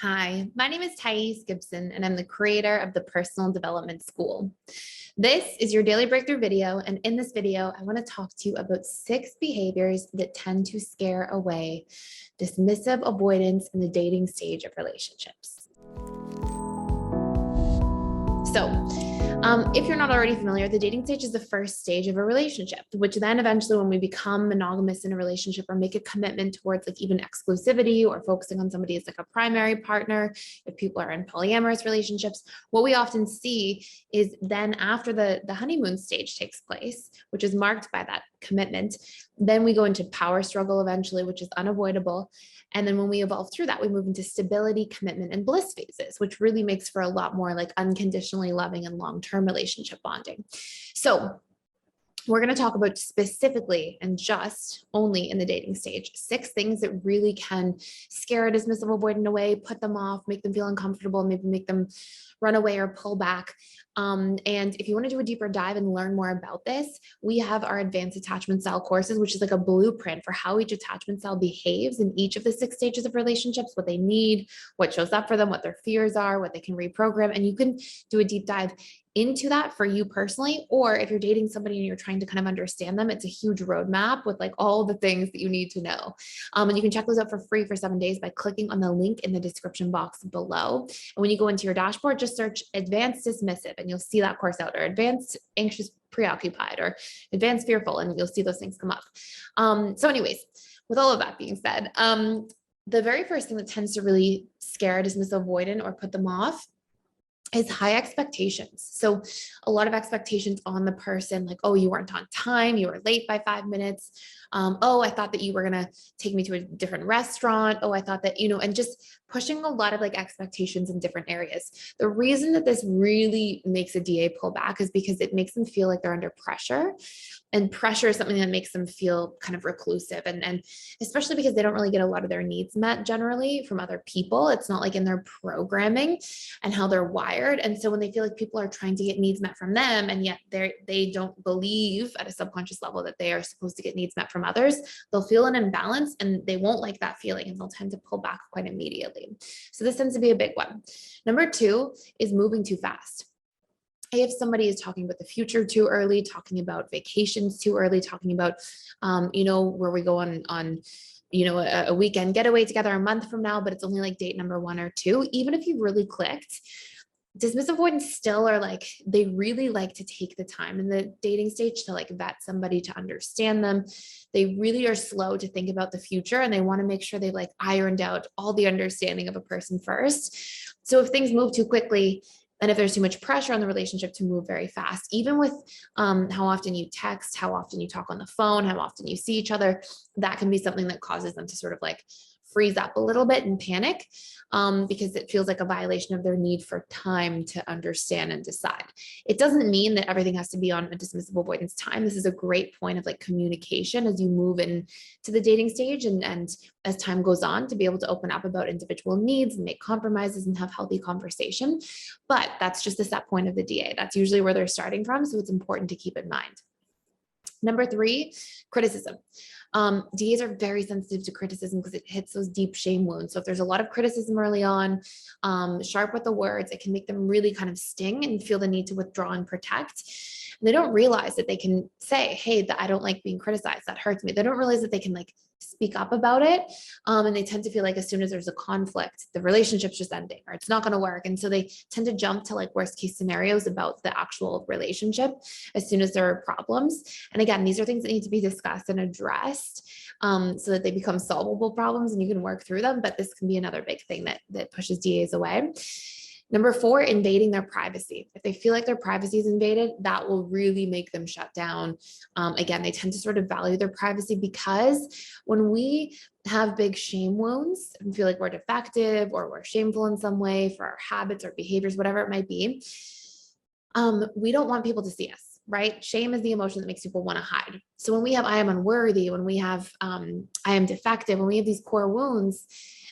Hi, my name is Gibson, and I'm the creator of the Personal Development School. This is your daily breakthrough video, and in this video, I want to talk to you about 6 behaviors that tend to scare away dismissive avoidance in the dating stage of relationships. If you're not already familiar, the dating stage is the first stage of a relationship, which then eventually when we become monogamous in a relationship or make a commitment towards like even exclusivity or focusing on somebody as like a primary partner, if people are in polyamorous relationships, what we often see is then after the honeymoon stage takes place, which is marked by that commitment, then we go into power struggle eventually, which is unavoidable. And then when we evolve through that, we move into stability, commitment, and bliss phases, which really makes for a lot more like unconditionally loving and long-term relationship bonding. So we're going to talk about specifically and just only in the dating stage, 6 things that really can scare a dismissive avoidant away, put them off, make them feel uncomfortable, maybe make them run away or pull back. And if you want to do a deeper dive and learn more about this, we have our advanced attachment style courses, which is like a blueprint for how each attachment style behaves in each of the 6 stages of relationships, what they need, what shows up for them, what their fears are, what they can reprogram. And you can do a deep dive into that for you personally, or if you're dating somebody and you're trying to kind of understand them, it's a huge roadmap with like all the things that you need to know. And you can check those out for free for 7 days by clicking on the link in the description box below. And when you go into your dashboard, just search advanced dismissive and you'll see that course out, or advanced anxious preoccupied, or advanced fearful, and you'll see those things come up. So anyways, with all of that being said, the very first thing that tends to really scare a dismissive avoidant or put them off is high expectations. So a lot of expectations on the person, like, oh, you weren't on time, you were late by 5 minutes. Oh, I thought that you were going to take me to a different restaurant. Oh, I thought that, and just pushing a lot of like expectations in different areas. The reason that this really makes a DA pull back is because it makes them feel like they're under pressure. And pressure is something that makes them feel kind of reclusive, and especially because they don't really get a lot of their needs met generally from other people. It's not like in their programming and how they're wired. And so when they feel like people are trying to get needs met from them, and yet they don't believe at a subconscious level that they are supposed to get needs met from others, they'll feel an imbalance and they won't like that feeling, and they'll tend to pull back quite immediately. So this tends to be a big one. Number 2 is moving too fast. If somebody is talking about the future too early, talking about vacations too early, talking about, where we go on a weekend getaway together a month from now, but it's only like date number 1 or 2, even if you really clicked, dismissive avoidants still are like, they really like to take the time in the dating stage to like vet somebody, to understand them. They really are slow to think about the future, and they want to make sure they've like ironed out all the understanding of a person first. So if things move too quickly, and if there's too much pressure on the relationship to move very fast, even with how often you text, how often you talk on the phone, how often you see each other, that can be something that causes them to sort of like freeze up a little bit and panic, because it feels like a violation of their need for time to understand and decide. It doesn't mean that everything has to be on a dismissive avoidance time. This is a great point of like communication as you move into the dating stage, and as time goes on, to be able to open up about individual needs and make compromises and have healthy conversation. But that's just the set point of the DA. That's usually where they're starting from. So it's important to keep in mind. Number 3, criticism. DAs are very sensitive to criticism because it hits those deep shame wounds. So if there's a lot of criticism early on, sharp with the words, it can make them really kind of sting and feel the need to withdraw and protect. And they don't realize that they can say, hey, I don't like being criticized. That hurts me. They don't realize that they can like speak up about it. And they tend to feel like as soon as there's a conflict, the relationship's just ending or it's not going to work. And so they tend to jump to like worst case scenarios about the actual relationship as soon as there are problems. And again, these are things that need to be discussed and addressed, so that they become solvable problems and you can work through them. But this can be another big thing that pushes DAs away. Number 4, invading their privacy. If they feel like their privacy is invaded, that will really make them shut down. Again, they tend to sort of value their privacy because when we have big shame wounds and feel like we're defective or we're shameful in some way for our habits or behaviors, whatever it might be, we don't want people to see us, right? Shame is the emotion that makes people want to hide. So when we have I am unworthy, when we have I am defective, when we have these core wounds,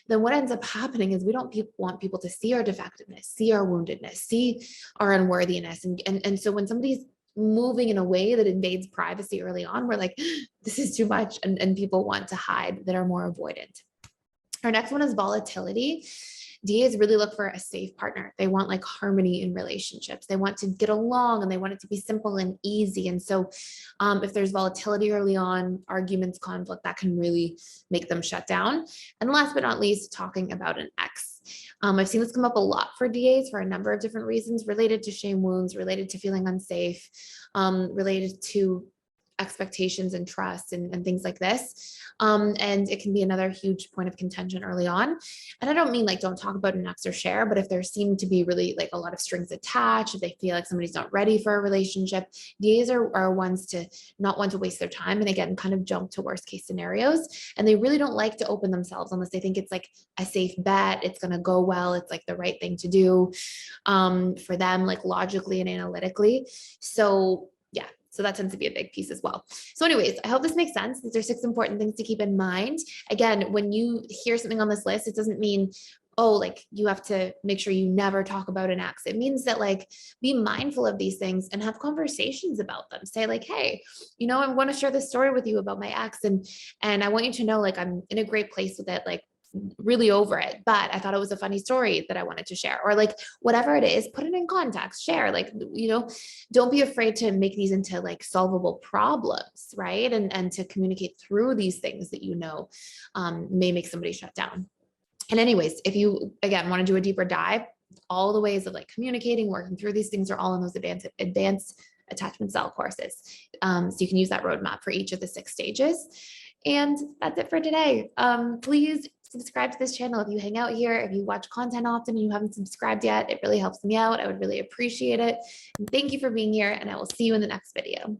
then what ends up happening is we don't want people to see our defectiveness, see our woundedness, see our unworthiness. And so when somebody's moving in a way that invades privacy early on, we're like, this is too much. And people want to hide that are more avoidant. Our next one is volatility. DAs really look for a safe partner. They want like harmony in relationships. They want to get along and they want it to be simple and easy. And so if there's volatility early on, arguments, conflict, that can really make them shut down. And last but not least, talking about an ex. I've seen this come up a lot for DAs for a number of different reasons related to shame wounds, related to feeling unsafe, related to expectations and trust and things like this. And it can be another huge point of contention early on. And I don't mean like don't talk about an ex or share, but if there seem to be really like a lot of strings attached, if they feel like somebody's not ready for a relationship, DAs are ones to not want to waste their time. And again, kind of jump to worst case scenarios. And they really don't like to open themselves unless they think it's like a safe bet. It's going to go well. It's like the right thing to do for them, like logically and analytically. So yeah. So that tends to be a big piece as well. So anyways, I hope this makes sense. These are 6 important things to keep in mind. Again, when you hear something on this list, it doesn't mean, oh, like you have to make sure you never talk about an ex. It means that like, be mindful of these things and have conversations about them. Say like, hey, I want to share this story with you about my ex. And I want you to know, like, I'm in a great place with it. Like, really over it, but I thought it was a funny story that I wanted to share, or like whatever it is, put it in context, share, like, don't be afraid to make these into like solvable problems, right? And to communicate through these things that may make somebody shut down. And anyways, if you, again, want to do a deeper dive, all the ways of like communicating, working through these things are all in those advanced attachment style courses. So you can use that roadmap for each of the 6 stages. And that's it for today. Please subscribe to this channel if you hang out here, if you watch content often and you haven't subscribed yet. It really helps me out. I would really appreciate it. And thank you for being here, and I will see you in the next video.